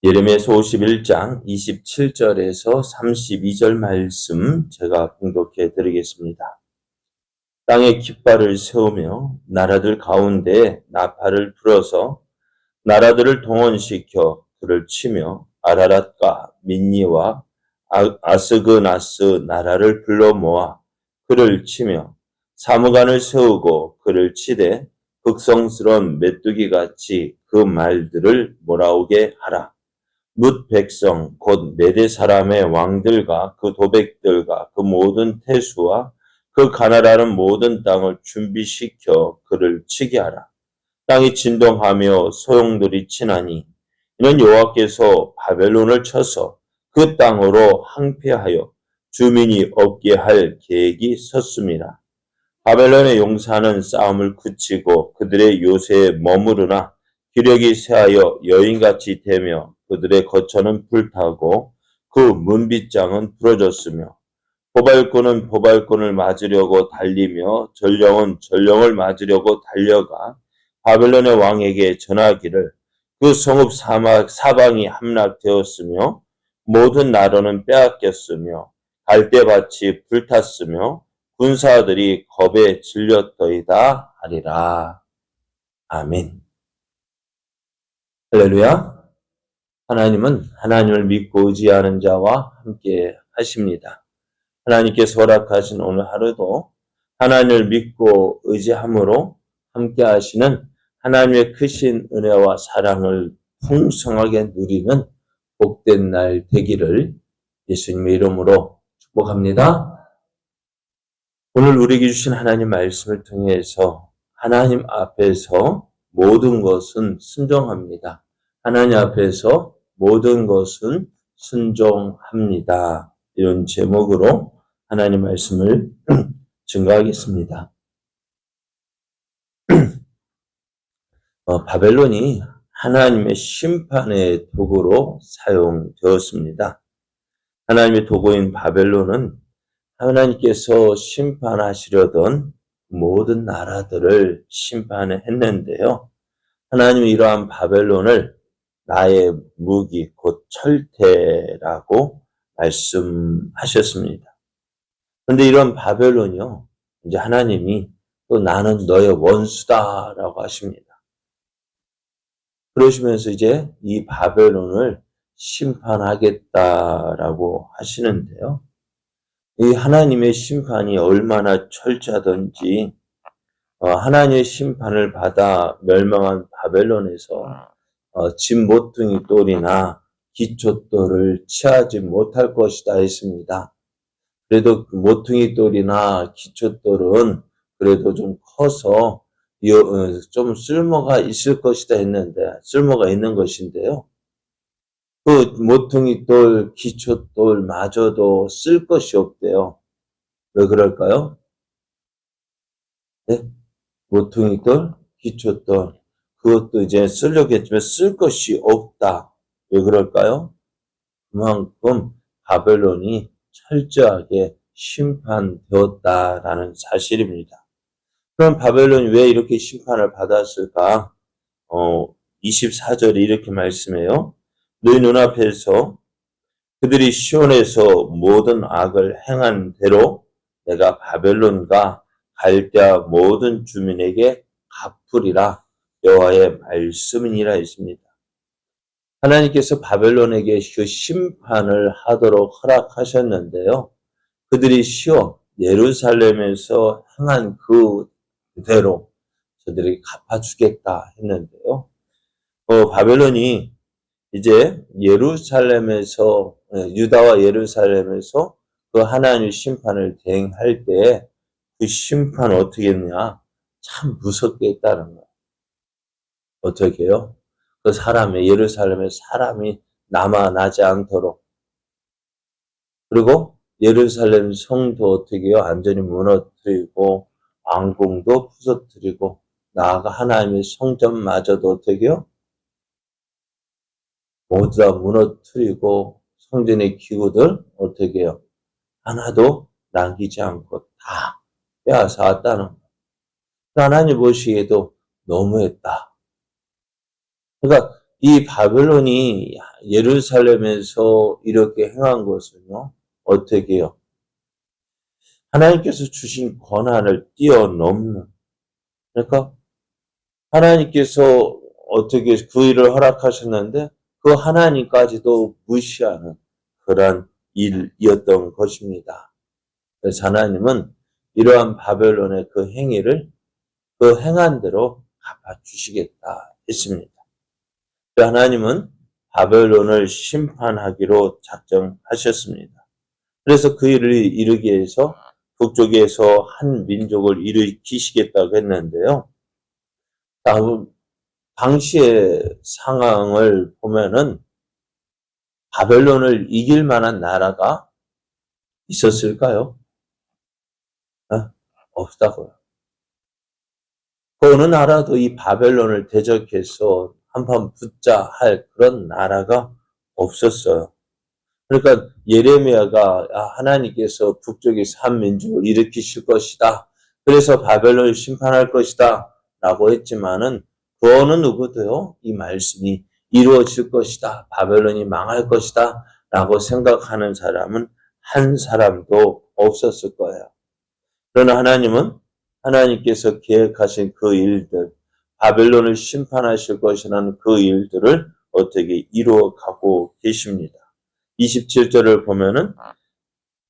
예레미야서 51장 27절에서 32절 말씀 제가 봉독해 드리겠습니다. 땅에 깃발을 세우며 나라들 가운데 나팔을 불어서 나라들을 동원시켜 불을 치며 아라랏과 민니와 아스그나스 나라를 불러 모아 그를 치며 사무관을 세우고 그를 치되 극성스러운 메뚜기같이 그 말들을 몰아오게 하라. 뭇 백성 곧 메대 사람의 왕들과 그 도백들과 그 모든 태수와 그 가나라는 모든 땅을 준비시켜 그를 치게 하라. 땅이 진동하며 소용돌이 치나니 이는 여호와께서 바벨론을 쳐서 그 땅으로 항폐하여 주민이 없게 할 계획이 섰습니다. 바벨론의 용사는 싸움을 그치고 그들의 요새에 머무르나 기력이 쇠하여 여인같이 되며 그들의 거처는 불타고 그 문빗장은 부러졌으며 보발꾼은 보발꾼을 맞으려고 달리며 전령은 전령을 맞으려고 달려가 바벨론의 왕에게 전하기를 그 성읍 사방이 함락되었으며 모든 나라는 빼앗겼으며 갈대밭이 불탔으며 군사들이 겁에 질렸더이다 하리라. 아멘. 할렐루야. 하나님은 하나님을 믿고 의지하는 자와 함께 하십니다. 하나님께서 허락하신 오늘 하루도 하나님을 믿고 의지함으로 함께 하시는 하나님의 크신 은혜와 사랑을 풍성하게 누리는 복된 날 되기를 예수님의 이름으로 축복합니다. 오늘 우리에게 주신 하나님 말씀을 통해서 하나님 앞에서 모든 것은 순종합니다. 하나님 앞에서 모든 것은 순종합니다. 이런 제목으로 하나님 말씀을 증거하겠습니다. 바벨론이 하나님의 심판의 도구로 사용되었습니다. 하나님의 도구인 바벨론은 하나님께서 심판하시려던 모든 나라들을 심판했는데요. 하나님은 이러한 바벨론을 나의 무기 곧 철퇴라고 말씀하셨습니다. 그런데 이런 바벨론이요, 이제 하나님이 또 나는 너의 원수다라고 하십니다. 그러시면서 이제 이 바벨론을 심판하겠다라고 하시는데요. 이 하나님의 심판이 얼마나 철저하던지 하나님의 심판을 받아 멸망한 바벨론에서 진모퉁이 돌이나 기초돌을 취하지 못할 것이다 했습니다. 그래도 모퉁이 돌이나 기초돌은 그래도 좀 커서 좀 쓸모가 있을 것이다 했는데 쓸모가 있는 것인데요. 그 모퉁이 돌, 기초돌마저도 쓸 것이 없대요. 왜 그럴까요? 네? 모퉁이 돌, 기초돌 그것도 이제 쓰려고 했지만 쓸 것이 없다. 왜 그럴까요? 그만큼 바벨론이 철저하게 심판되었다라는 사실입니다. 그럼 바벨론이 왜 이렇게 심판을 받았을까? 24절에 이렇게 말씀해요. 너희 눈앞에서 그들이 시온에서 모든 악을 행한 대로 내가 바벨론과 갈대아 모든 주민에게 갚으리라 여호와의 말씀이니라 했습니다. 하나님께서 바벨론에게 그 심판을 하도록 허락하셨는데요. 그들이 시온 예루살렘에서 행한 그대로 저들에게 갚아주겠다 했는데요. 바벨론이 이제 예루살렘에서 유다와 예루살렘에서 그 하나님의 심판을 대행할 때 그 심판 어떻게 했냐? 참 무섭게 했다는 거예요. 어떻게 해요? 그 사람의 예루살렘에 사람이 남아나지 않도록 그리고 예루살렘 성도 어떻게 해요? 완전히 무너뜨리고 왕궁도 부서뜨리고 나아가 하나님의 성전마저도 어떻게 해요? 모두 다 무너뜨리고 성전의 기구들 어떻게 해요? 하나도 남기지 않고 다 빼앗아왔다는 거예요. 하나님 보시기에도 너무했다. 그러니까 이 바벨론이 예루살렘에서 이렇게 행한 것은요, 어떻게 해요? 하나님께서 주신 권한을 뛰어넘는, 그러니까 하나님께서 어떻게 그 일을 허락하셨는데 그 하나님까지도 무시하는 그러한 일이었던 것입니다. 그래서 하나님은 이러한 바벨론의 그 행위를 그 행한 대로 갚아주시겠다 했습니다. 하나님은 바벨론을 심판하기로 작정하셨습니다. 그래서 그 일을 이루기 위해서 북쪽에서 한 민족을 일으키시겠다고 했는데요. 당시의 상황을 보면은 바벨론을 이길 만한 나라가 있었을까요? 없다고요. 그 어느 나라도 이 바벨론을 대적해서 한판 붙자 할 그런 나라가 없었어요. 그러니까 예레미야가 하나님께서 북쪽에서 한 민족을 일으키실 것이다. 그래서 바벨론을 심판할 것이다. 라고 했지만은 그 어느 누구도요. 이 말씀이 이루어질 것이다. 바벨론이 망할 것이다. 라고 생각하는 사람은 한 사람도 없었을 거예요. 그러나 하나님께서 계획하신 그 일들, 바벨론을 심판하실 것이라는 그 일들을 어떻게 이루어가고 계십니다. 27절을 보면은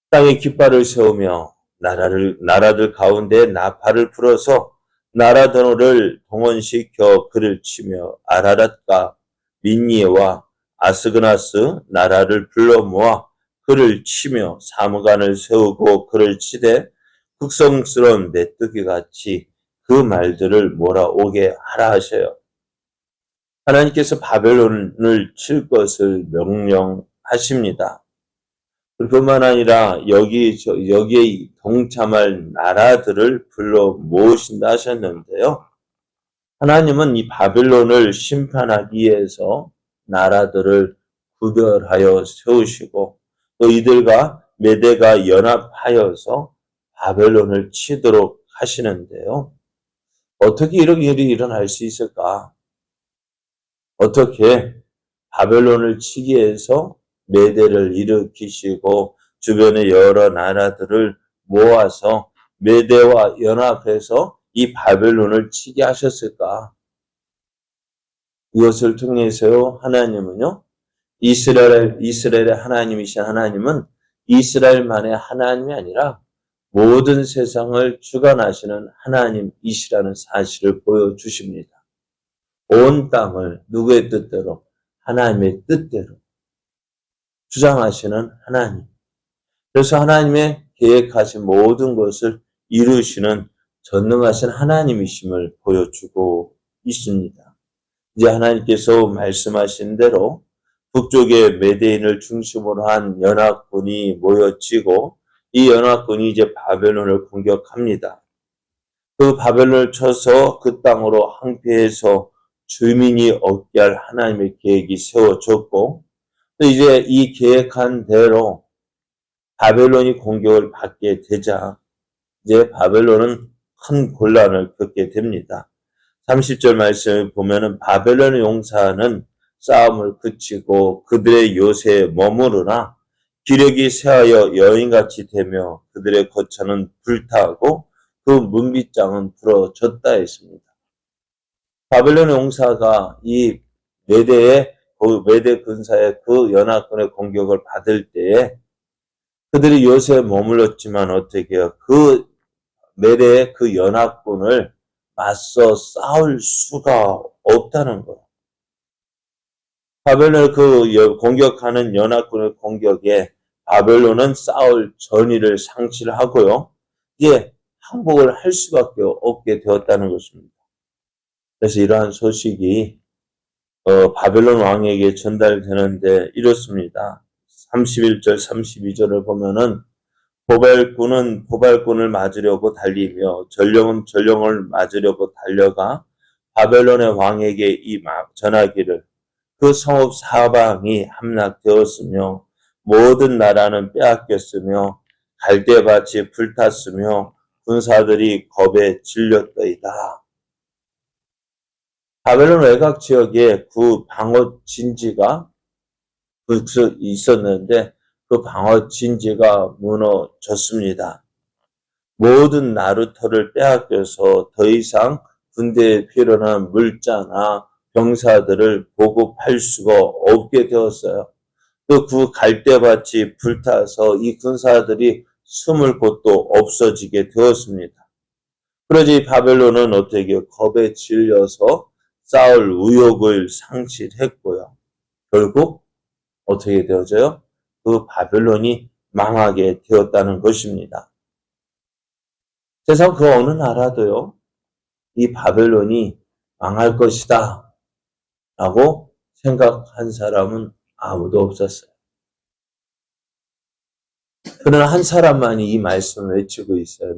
땅에 깃발을 세우며 나라들 가운데 나팔을 불어서 나라들을 동원시켜 그를 치며 아라랏과 민니에와 아스그나스 나라를 불러 모아 그를 치며 사무관을 세우고 그를 치되 극성스러운 메뚜기 같이 그 말들을 몰아오게 하라 하셔요. 하나님께서 바벨론을 칠 것을 명령하십니다. 그뿐만 아니라 여기에 동참할 나라들을 불러 모으신다 하셨는데요. 하나님은 이 바벨론을 심판하기 위해서 나라들을 구별하여 세우시고 또 이들과 메대가 연합하여서 바벨론을 치도록 하시는데요. 어떻게 이런 일이 일어날 수 있을까? 어떻게 바벨론을 치기 위해서 메대를 일으키시고 주변의 여러 나라들을 모아서 메대와 연합해서 이 바벨론을 치게 하셨을까? 이것을 통해서요, 하나님은요, 이스라엘의 하나님이신 하나님은 이스라엘만의 하나님이 아니라 모든 세상을 주관하시는 하나님이시라는 사실을 보여주십니다. 온 땅을 누구의 뜻대로? 하나님의 뜻대로 주장하시는 하나님. 그래서 하나님의 계획하신 모든 것을 이루시는 전능하신 하나님이심을 보여주고 있습니다. 이제 하나님께서 말씀하신 대로 북쪽의 메대인을 중심으로 한 연합군이 모여지고 이 연합군이 이제 바벨론을 공격합니다. 그 바벨론을 쳐서 그 땅으로 항폐해서 주민이 얻게 할 하나님의 계획이 세워졌고 또 이제 이 계획한 대로 바벨론이 공격을 받게 되자 이제 바벨론은 큰 곤란을 겪게 됩니다. 30절 말씀을 보면은 바벨론의 용사는 싸움을 그치고 그들의 요새에 머무르나 기력이 쇠하여 여인같이 되며 그들의 거처는 불타고 그 문빗장은 부러졌다 했습니다. 바벨론 용사가 이 메대 군사의 그 연합군의 공격을 받을 때에 그들이 요새에 머물렀지만 어떻게 해요? 그 메대의 그 연합군을 맞서 싸울 수가 없다는 거예요. 바벨론을 공격하는 연합군의 공격에 바벨론은 싸울 전의를 상실을 하고요. 이제 항복을 할 수밖에 없게 되었다는 것입니다. 그래서 이러한 소식이 바벨론 왕에게 전달되는데 이렇습니다. 31절, 32절을 보면은 포발꾼을 맞으려고 달리며 전령은 전령을 맞으려고 달려가 바벨론의 왕에게 전하기를 그 성읍 사방이 함락되었으며 모든 나라는 빼앗겼으며 갈대밭이 불탔으며 군사들이 겁에 질렸더이다. 바벨론 외곽 지역에 그 방어 진지가 있었는데 그 방어 진지가 무너졌습니다. 모든 나루터를 빼앗겨서 더 이상 군대에 필요한 물자나 병사들을 보급할 수가 없게 되었어요. 또 그 갈대밭이 불타서 이 군사들이 숨을 곳도 없어지게 되었습니다. 그러지 바벨론은 어떻게 겁에 질려서 싸울 의욕을 상실했고요. 결국 어떻게 되어져요? 그 바벨론이 망하게 되었다는 것입니다. 세상 그 어느 나라도요, 이 바벨론이 망할 것이다 라고 생각한 사람은 아무도 없었어요. 그러나 한 사람만이 이 말씀을 외치고 있어요.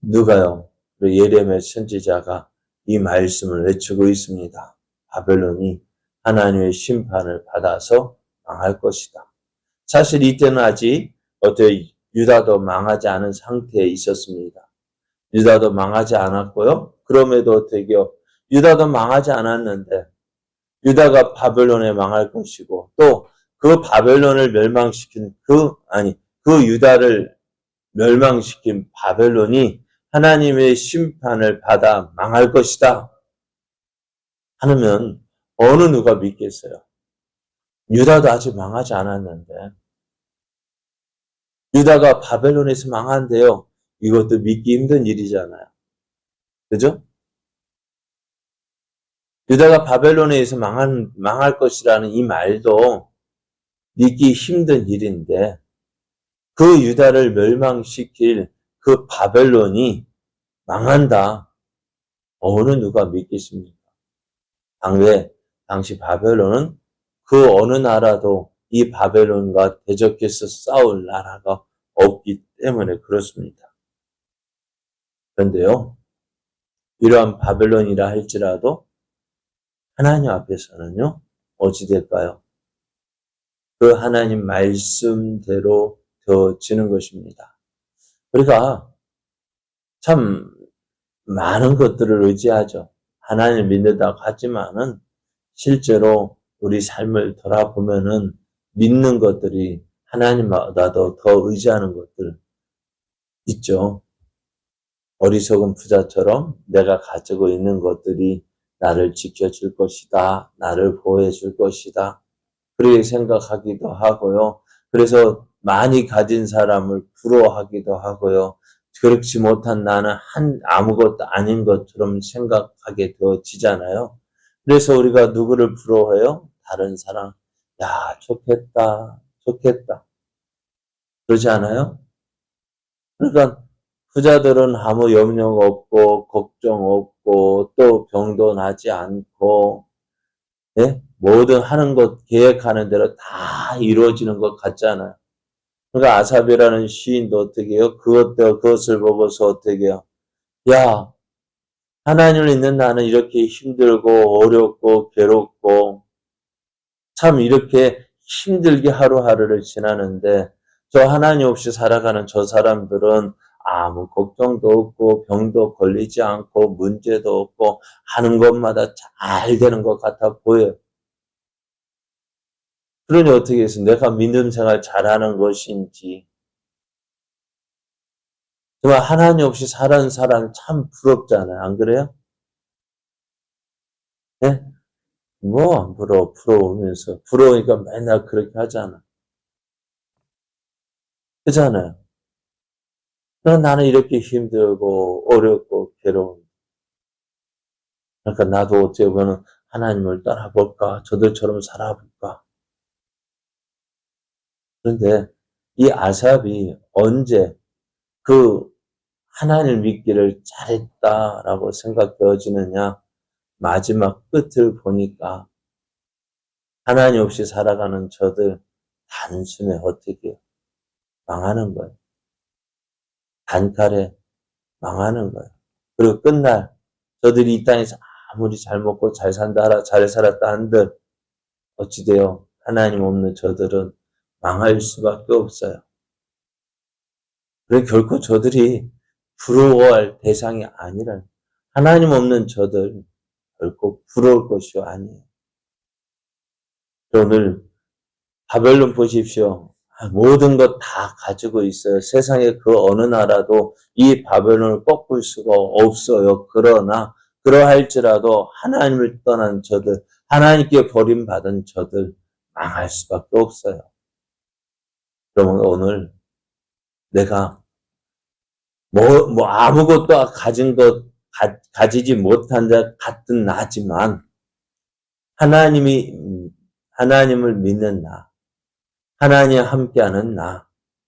누가요? 예레미야 선지자가 이 말씀을 외치고 있습니다. 바벨론이 하나님의 심판을 받아서 망할 것이다. 사실 이때는 아직 유다도 망하지 않은 상태에 있었습니다. 유다도 망하지 않았고요. 그럼에도 유다도 망하지 않았는데 유다가 바벨론에 망할 것이고 또 그 바벨론을 멸망시킨 그 유다를 멸망시킨 바벨론이 하나님의 심판을 받아 망할 것이다 하면 어느 누가 믿겠어요? 유다도 아직 망하지 않았는데 유다가 바벨론에서 망한대요. 이것도 믿기 힘든 일이잖아요. 그죠? 유다가 바벨론에 의해서 망할 것이라는 이 말도 믿기 힘든 일인데 그 유다를 멸망시킬 그 바벨론이 망한다. 어느 누가 믿겠습니까? 당시 바벨론은 그 어느 나라도 이 바벨론과 대적해서 싸울 나라가 없기 때문에 그렇습니다. 그런데요, 이러한 바벨론이라 할지라도 하나님 앞에서는요, 어찌 될까요? 그 하나님 말씀대로 되어지는 것입니다. 우리가 참 많은 것들을 의지하죠. 하나님을 믿는다고 하지만은 실제로 우리 삶을 돌아보면은 믿는 것들이 하나님보다도 더 의지하는 것들 있죠. 어리석은 부자처럼 내가 가지고 있는 것들이 나를 지켜줄 것이다. 나를 보호해 줄 것이다. 그렇게 생각하기도 하고요. 그래서 많이 가진 사람을 부러워하기도 하고요. 그렇지 못한 나는 아무것도 아닌 것처럼 생각하게 되어지잖아요. 그래서 우리가 누구를 부러워해요? 다른 사람. 야, 좋겠다. 그러지 않아요? 그러니까 부자들은 아무 염려가 없고 걱정 없고 또 병도 나지 않고 네? 모든 하는 것 계획하는 대로 다 이루어지는 것 같잖아요. 그러니까 아삽이라는 시인도 어떻게 해요? 그것을 보고서 어떻게 해요? 야, 하나님을 믿는 나는 이렇게 힘들고 어렵고 괴롭고 참 이렇게 힘들게 하루하루를 지나는데 저 하나님 없이 살아가는 저 사람들은 아무 걱정도 없고 병도 걸리지 않고 문제도 없고 하는 것마다 잘 되는 것 같아 보여요. 그러니 어떻게 해서 내가 믿음 생활 잘하는 것인지 정말 하나님 없이 사는 사람 참 부럽잖아요. 안 그래요? 네? 뭐 안 부러우면서 부러우니까 맨날 그렇게 하잖아. 그잖아요. 그럼 나는 이렇게 힘들고 어렵고 괴로운. 그러니까 나도 어떻게 보면 하나님을 따라볼까? 저들처럼 살아볼까? 그런데 이 아삽이 언제 그 하나님을 믿기를 잘했다라고 생각되어지느냐? 마지막 끝을 보니까 하나님 없이 살아가는 저들 단숨에 어떻게 망하는 거예요. 단칼에 망하는 거예요. 그리고 끝날 저들이 이 땅에서 아무리 잘 먹고 잘 살았다 한들 어찌 돼요? 하나님 없는 저들은 망할 수밖에 없어요. 그래 결코 저들이 부러워할 대상이 아니라 하나님 없는 저들 결코 부러울 것이 아니에요. 오늘 바벨론 보십시오. 모든 것 다 가지고 있어요. 세상의 그 어느 나라도 이 바벨론을 꺾을 수가 없어요. 그러나 그러할지라도 하나님을 떠난 저들, 하나님께 버림받은 저들 망할 수밖에 없어요. 그러면 오늘 내가 아무것도 가지지 못한 자 같은 나지만 하나님을 믿는 나, 하나님 함께하는 나,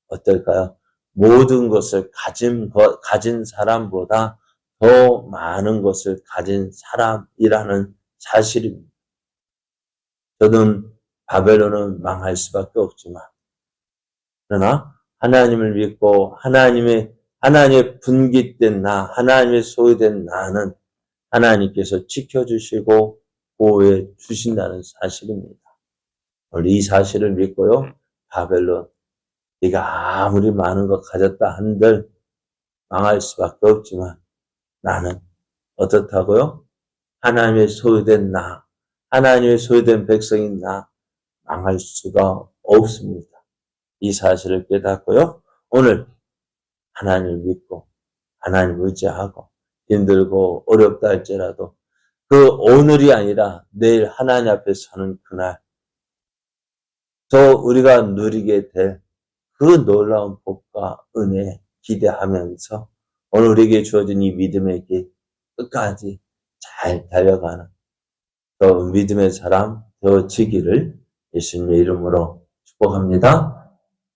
어떨까요? 모든 것을 가진 사람보다 더 많은 것을 가진 사람이라는 사실입니다. 저는 바벨론은 망할 수밖에 없지만, 그러나 하나님을 믿고 하나님의 분깃된 나, 하나님의 소유된 나는 하나님께서 지켜주시고 보호해 주신다는 사실입니다. 오늘 이 사실을 믿고요. 바벨론, 네가 아무리 많은 것 가졌다 한들 망할 수밖에 없지만 나는 어떻다고요? 하나님의 소유된 나, 하나님의 소유된 백성인 나 망할 수가 없습니다. 이 사실을 깨닫고요. 오늘 하나님을 믿고 하나님 의지하고 힘들고 어렵다 할지라도 그 오늘이 아니라 내일 하나님 앞에 서는 그날 우리가 누리게 될 그 놀라운 복과 은혜 기대하면서 오늘 우리에게 주어진 이 믿음의 길 끝까지 잘 달려가는 또 믿음의 사람 되어지기를 예수님의 이름으로 축복합니다.